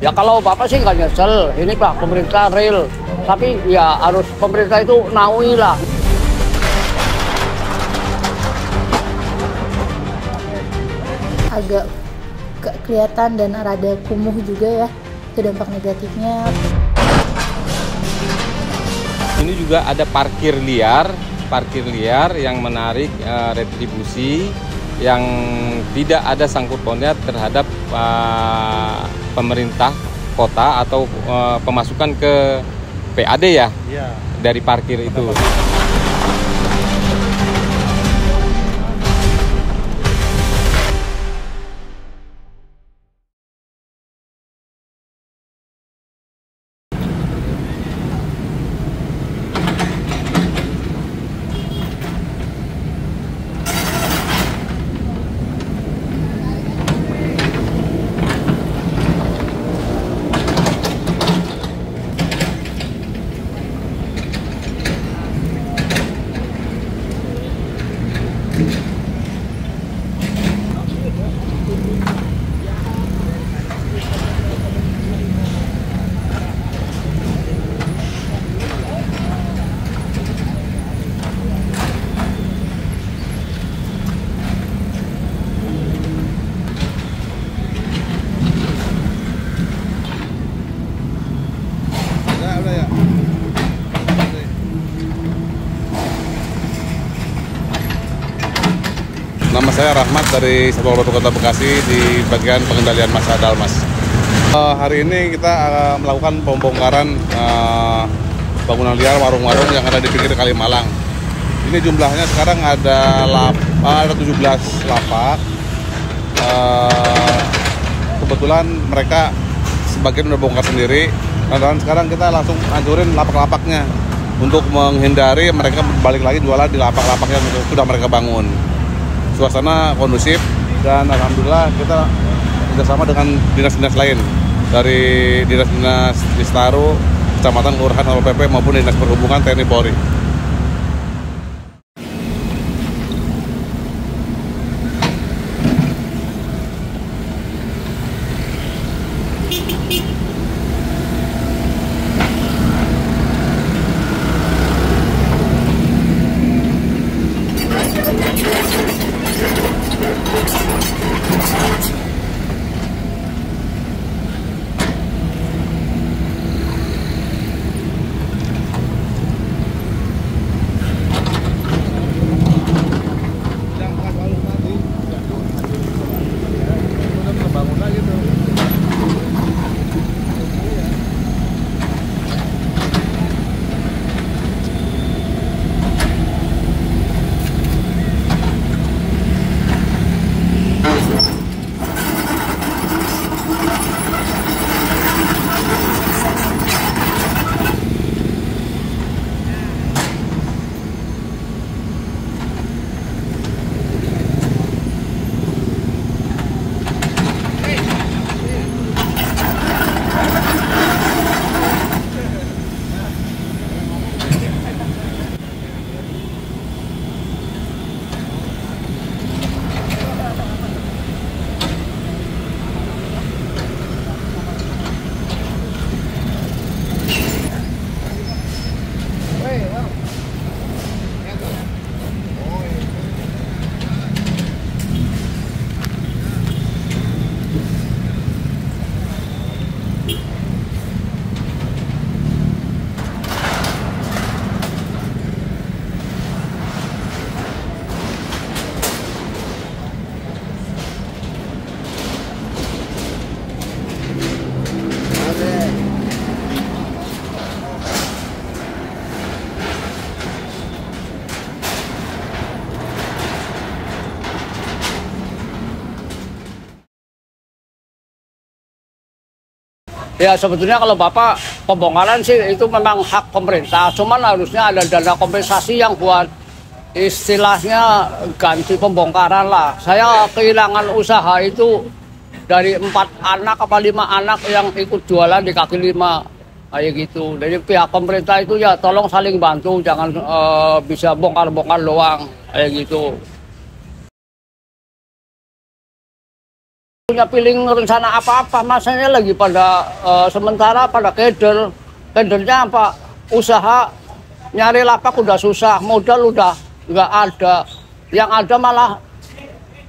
Ya kalau Bapak sih nggak nyesel, ini Pak pemerintah real. Tapi ya harus pemerintah itu naungi lah. Agak kelihatan dan rada kumuh juga ya, itu dampak negatifnya. Ini juga ada parkir liar yang menarik retribusi yang tidak ada sangkut pautnya terhadap pemerintah kota atau pemasukan ke PAD ya, dari parkir itu. Nama saya Rahmat dari Satpol PP Kota Bekasi di bagian pengendalian massa Dalmas. Hari ini kita melakukan pembongkaran bangunan liar warung-warung yang ada di pinggir Kalimalang. Ini jumlahnya sekarang ada 17 lapak. Kebetulan mereka sebagian udah bongkar sendiri. Dan sekarang kita langsung hancurin lapak-lapaknya untuk menghindari mereka balik lagi jualan di lapak-lapak yang sudah mereka bangun. Suasana kondusif dan alhamdulillah kita bekerjasama dengan dinas-dinas lain dari dinas-dinas Distaru, kecamatan, kelurahan, Satpol PP maupun dinas perhubungan TNI Polri. Ya sebetulnya kalau Bapak pembongkaran sih itu memang hak pemerintah, cuman harusnya ada dana kompensasi yang buat istilahnya ganti pembongkaran lah. Saya kehilangan usaha itu dari 4 anak apa 5 anak yang ikut jualan di kaki 5 kayak gitu. Jadi pihak pemerintah itu ya tolong saling bantu, jangan bisa bongkar-bongkar doang kayak gitu. punya feeling rencana apa-apa, masanya lagi pada sementara pada kedernya apa, usaha nyari lapak udah susah, modal udah nggak ada, yang ada malah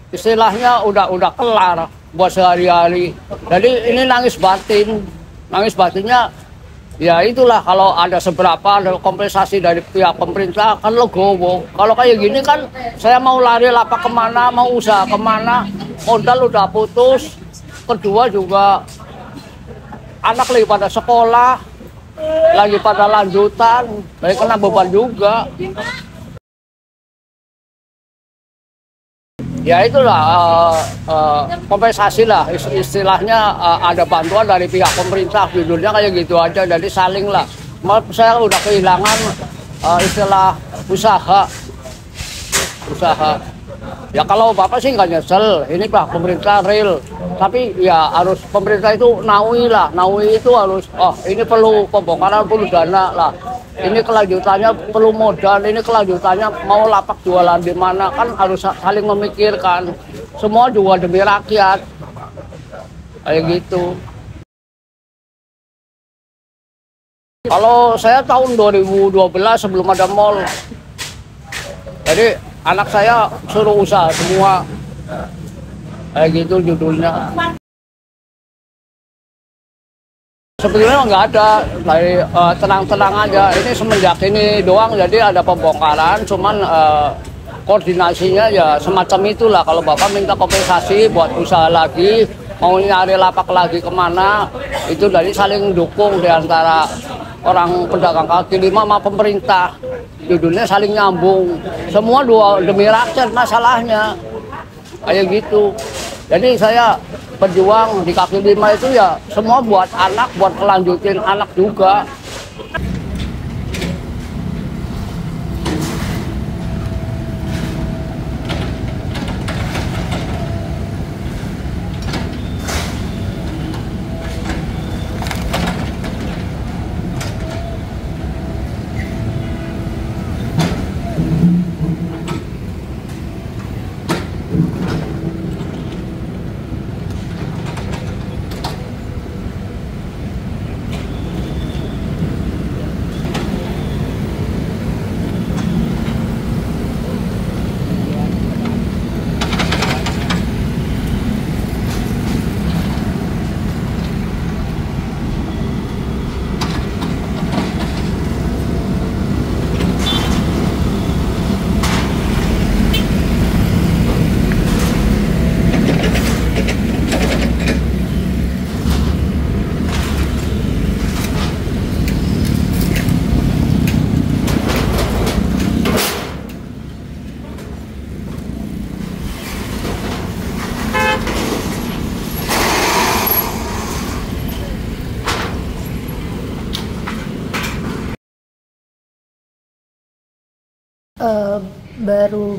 istilahnya udah kelar buat sehari-hari. Jadi ini nangis batinnya ya itulah, kalau ada seberapa ada kompensasi dari pihak pemerintah kan legowo. Kalau kayak gini kan saya mau lari lapak kemana, mau usaha kemana, modal udah putus, kedua juga anak lagi pada sekolah, lagi pada lanjutan, lagi kena beban juga. Ya itulah kompensasi lah istilahnya, ada bantuan dari pihak pemerintah, judulnya kayak gitu aja, jadi saling lah. Saya udah kehilangan istilah usaha. Ya kalau Bapak sih nggak nyesel, ini Pak pemerintah real, tapi ya harus pemerintah itu naui itu harus, oh ini perlu pembongkaran, perlu dana lah. Ini kelanjutannya perlu modal, ini kelanjutannya mau lapak jualan di mana, kan harus saling memikirkan. Semua juga demi rakyat. Kayak gitu. Kalau saya tahun 2012 sebelum ada mall. Jadi anak saya suruh usaha semua. Kayak gitu judulnya. Sebetulnya nggak ada, dari tenang-tenang aja. Ini semenjak ini doang, jadi ada pembongkaran, cuman koordinasinya ya semacam itulah. Kalau Bapak minta kompensasi buat usaha lagi, mau nyari lapak lagi kemana, itu dari saling dukung di antara orang pedagang kaki lima sama pemerintah. Judulnya saling nyambung. Semua dua demi rakyat masalahnya. Kayak gitu. Jadi saya berjuang di kaki lima itu ya semua buat anak, buat kelanjutin anak juga.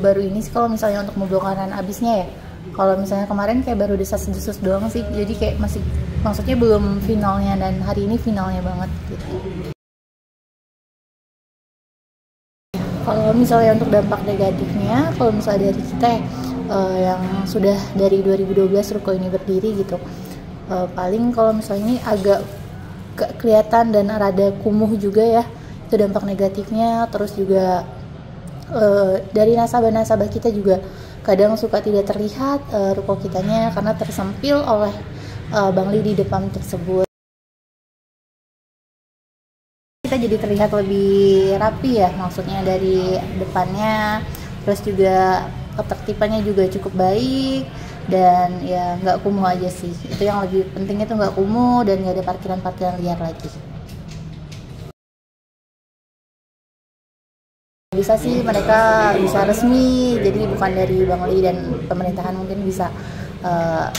Baru ini sih kalau misalnya untuk pembongkaran abisnya ya, kalau misalnya kemarin kayak baru desas-desus doang sih, jadi kayak masih, maksudnya belum finalnya, dan hari ini finalnya banget gitu. Kalau misalnya untuk dampak negatifnya, kalau misalnya dari kita yang sudah dari 2012 ruko ini berdiri gitu, paling kalau misalnya ini agak kelihatan dan rada kumuh juga ya, itu dampak negatifnya. Terus juga dari nasabah-nasabah kita juga kadang suka tidak terlihat ruko kitanya karena tersempil oleh bangli di depan tersebut. Kita jadi terlihat lebih rapi ya, maksudnya dari depannya. Terus juga ketertibannya juga cukup baik, dan ya nggak kumuh aja sih. Itu yang lebih penting, itu nggak kumuh dan nggak ada parkiran-parkiran liar lagi. Bisa sih mereka bisa resmi, jadi bukan dari Bangli, dan pemerintahan mungkin bisa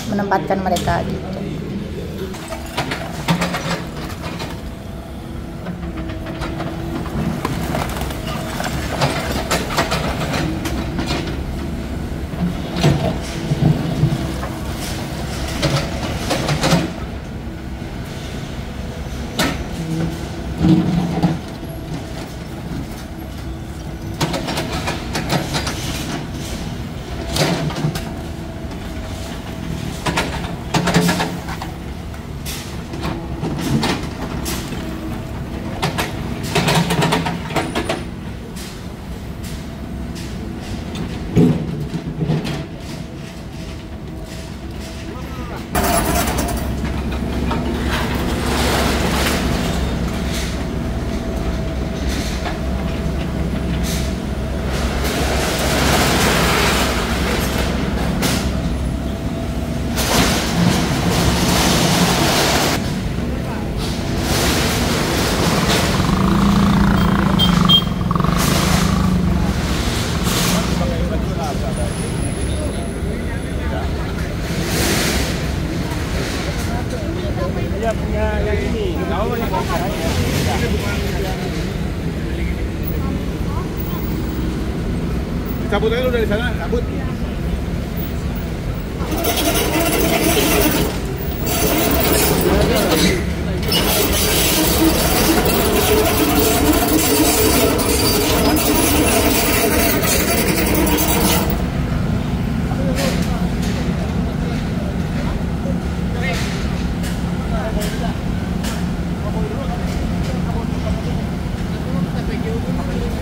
menempatkan mereka gitu. dia punya yang ini. Tahu yang caranya. Cabut aja lu dari sana, cabut.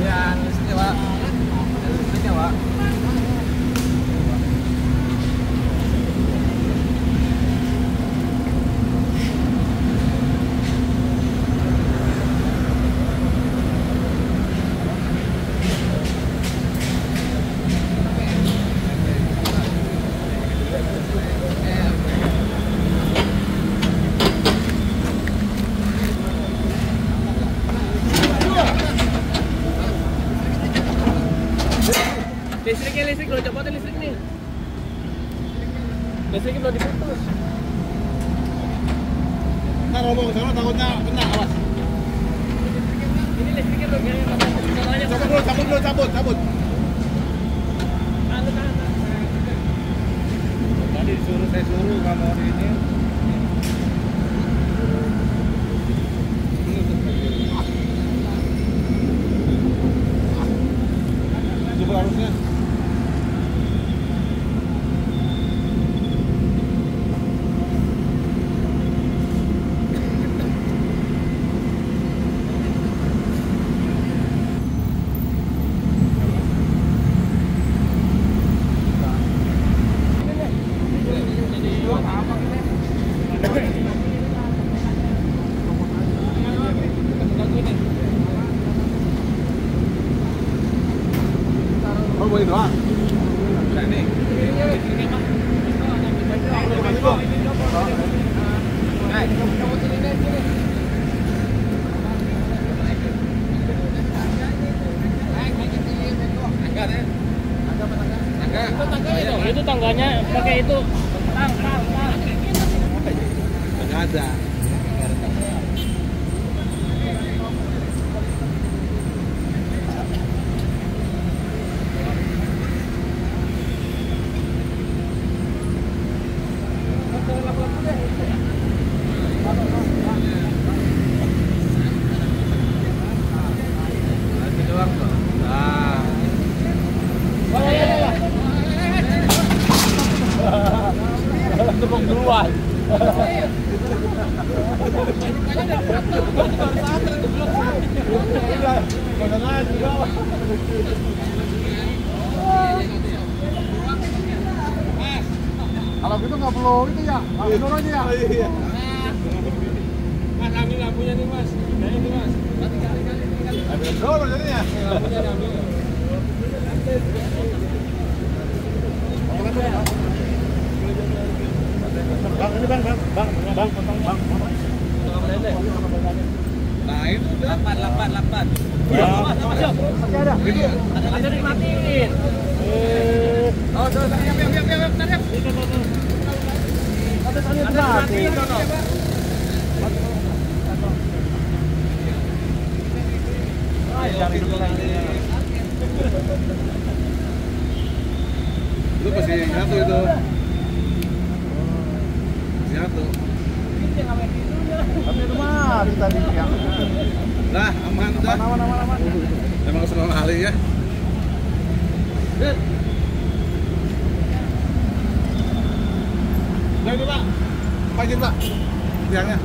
Ya, listriknya, Pak. Listriknya, Pak. Listrik lo copotin listrik nih. Listriknya belum diputus. Ntar roboh ke sana takutnya kena, awas. Ini listriknya belum nyala. Cabut. Tadi saya suruh nggak mau di ini. Coba harusnya. Oh, boleh doang. Nah, ini. Itu tangganya pakai itu. Tang. Enggak ada. Tepung duluan. Kalau gitu nggak perlu itu ya, dorong aja ya. Iya. Mas, ambil lampunya nih, Mas. Nah, ini, Mas. Ambil dorong jadinya. Lampunya diambil. Bang, ini bang. Nah itu udah. Lampan. Ya. Masih ada. Itu. Ada dimatiin. Oh, siap. Ada dimatiin, Dono. Itu pasti nyatu itu. Nyatu. Tapi itu mati tadi ya. Lah, aman dah. Aman. Emang senang hari ya. Nah itu Pak. Pagi Pak. Tiangnya.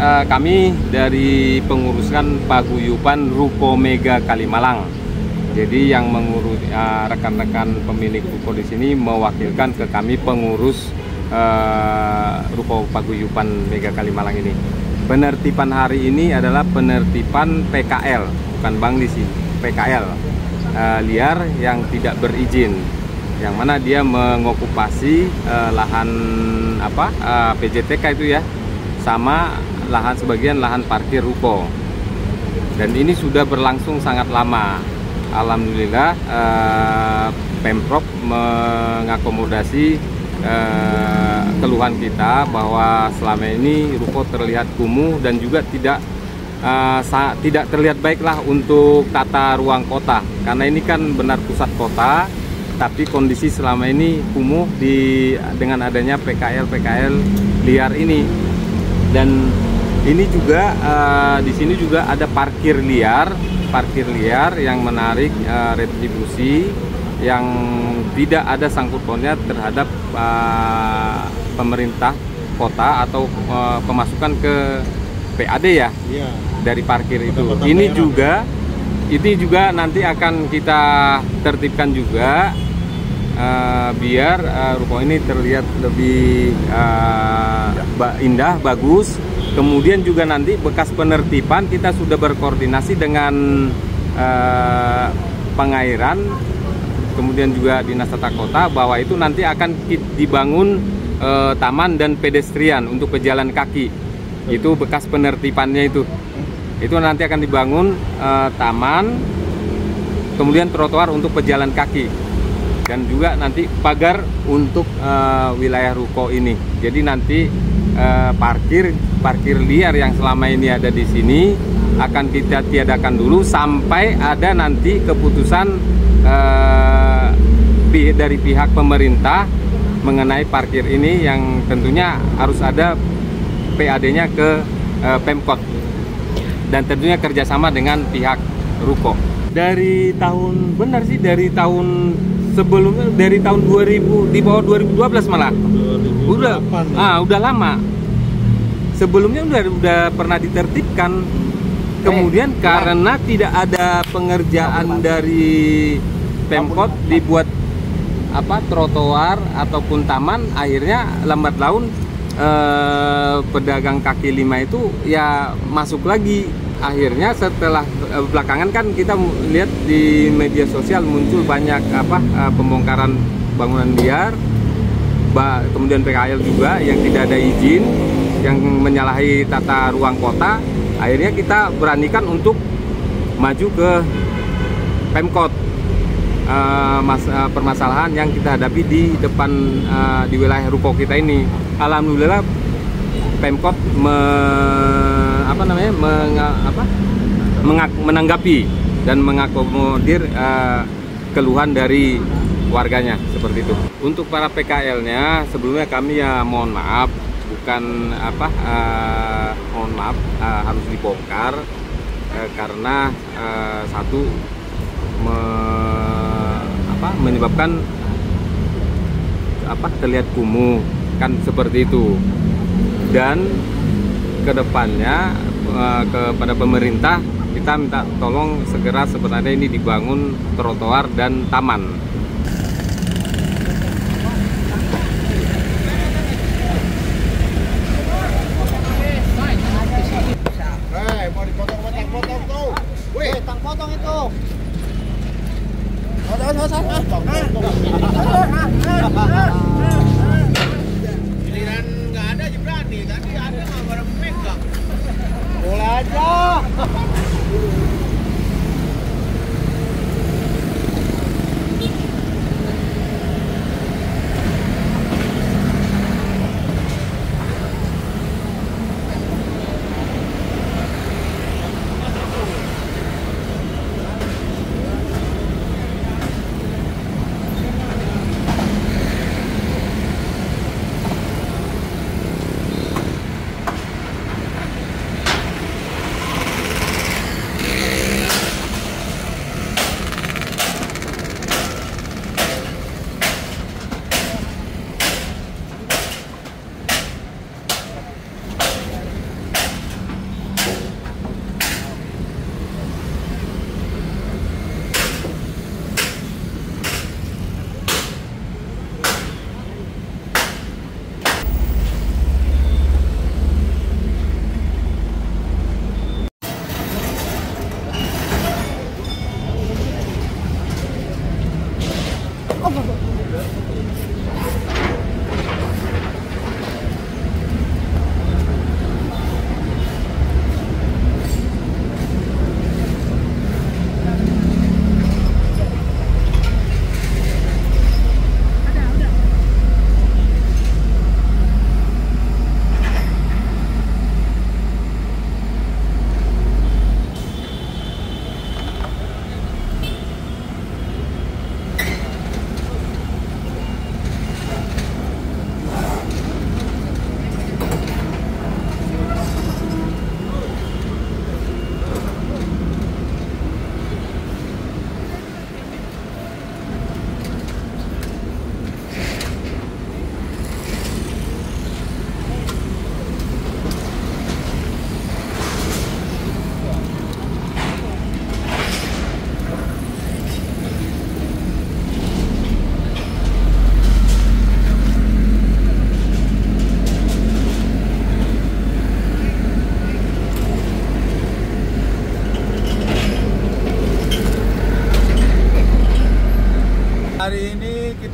kami dari pengurusan paguyuban Ruko Mega Kalimalang. Jadi yang mengurus rekan-rekan pemilik ruko di sini mewakilkan ke kami pengurus Ruko Paguyuban Mega Kalimalang ini. Penertiban hari ini adalah penertiban PKL, bukan bank di sini, PKL liar yang tidak berizin, yang mana dia mengokupasi lahan PJTK itu ya, sama lahan sebagian lahan parkir ruko. Dan ini sudah berlangsung sangat lama. Alhamdulillah Pemprov mengakomodasi keluhan kita bahwa selama ini ruko terlihat kumuh dan juga tidak terlihat baiklah untuk tata ruang kota, karena ini kan benar pusat kota, tapi kondisi selama ini kumuh dengan adanya PKL liar ini. Dan ini juga di sini juga ada parkir liar yang menarik retribusi yang tidak ada sangkut pautnya terhadap pemerintah kota atau pemasukan ke PAD ya, dari parkir itu. Ini juga nanti akan kita tertibkan juga biar ruko ini terlihat lebih indah, bagus. Kemudian juga nanti bekas penertiban kita sudah berkoordinasi dengan pengairan, kemudian juga Dinas Tata Kota, bahwa itu nanti akan dibangun taman dan pedestrian untuk pejalan kaki. Itu bekas penertibannya itu nanti akan dibangun taman, kemudian trotoar untuk pejalan kaki, dan juga nanti pagar untuk wilayah ruko ini. Jadi nanti parkir liar yang selama ini ada di sini akan kita tiadakan dulu sampai ada nanti keputusan dari pihak pemerintah mengenai parkir ini, yang tentunya harus ada PAD-nya ke Pemkot dan tentunya kerjasama dengan pihak ruko. Dari tahun sebelumnya, dari tahun 2000, di bawah 2012 malah. Udah lama. Sebelumnya udah pernah ditertibkan. Kemudian karena tidak ada pengerjaan dari Pemkot dibuat trotoar ataupun taman, akhirnya lambat laun pedagang kaki lima itu ya masuk lagi. Akhirnya setelah belakangan kan kita lihat di media sosial muncul banyak pembongkaran bangunan liar, kemudian PKL juga yang tidak ada izin, yang menyalahi tata ruang kota. Akhirnya kita beranikan untuk maju ke Pemkot permasalahan yang kita hadapi di depan di wilayah ruko kita ini. Alhamdulillah Pemkot menanggapi dan mengakomodir keluhan dari warganya seperti itu. Untuk para PKL-nya sebelumnya kami ya mohon maaf, harus dibongkar karena satu menyebabkan terlihat kumuh kan seperti itu, dan kedepannya kepada pemerintah kita minta tolong segera sebenarnya ini dibangun trotoar dan taman. Mau dipotong tuh. Wih, potong itu. Giliran nggak ada aja berani, tadi ada nggak pada memegang. Boleh aja.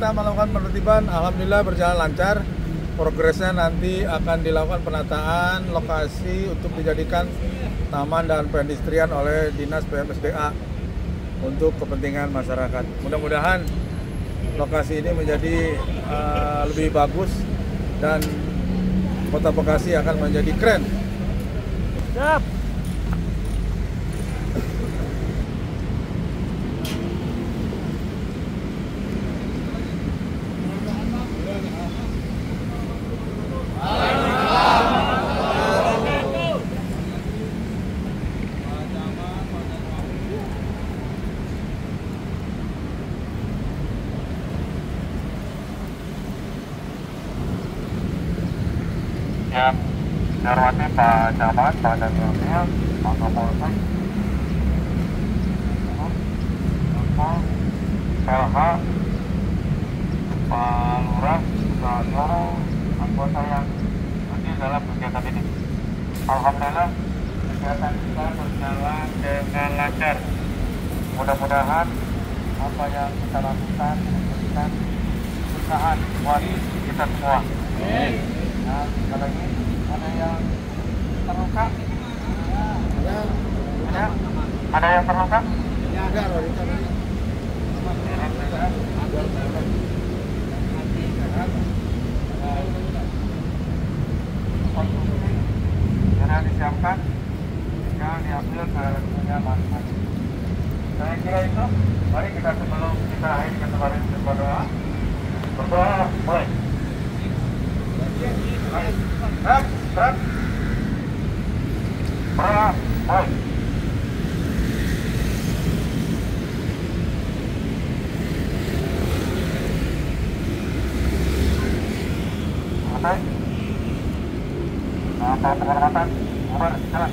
kita melakukan penertiban, alhamdulillah berjalan lancar. Progresnya nanti akan dilakukan penataan lokasi untuk dijadikan taman dan perindustrian oleh Dinas PMSDA untuk kepentingan masyarakat. Mudah-mudahan lokasi ini menjadi lebih bagus dan Kota Bekasi akan menjadi keren. Siap. Yang dihormati Pak Camat, Pak Danwil, Pak Kapolsek, PLH, Pak Lurah, dan seluruh anggota yang hadir dalam kegiatan ini. Alhamdulillah, kegiatan kita berjalan dengan lancar. Mudah-mudahan apa yang kita lakukan memberikan keberkahan buat kita semua. Nah, sekali lagi, ada yang terluka? Ada yang terluka? Ada, Sudah disiapkan, tinggal diambil ke rekeningnya masing-masing. Saya kira itu, mari kita sebelum kita akhiri kesempatan berdoa. Berdoa, mulai. Gerak. Berdoa, mulai. Selesai. Nah, penghormatan, bubar, jalan.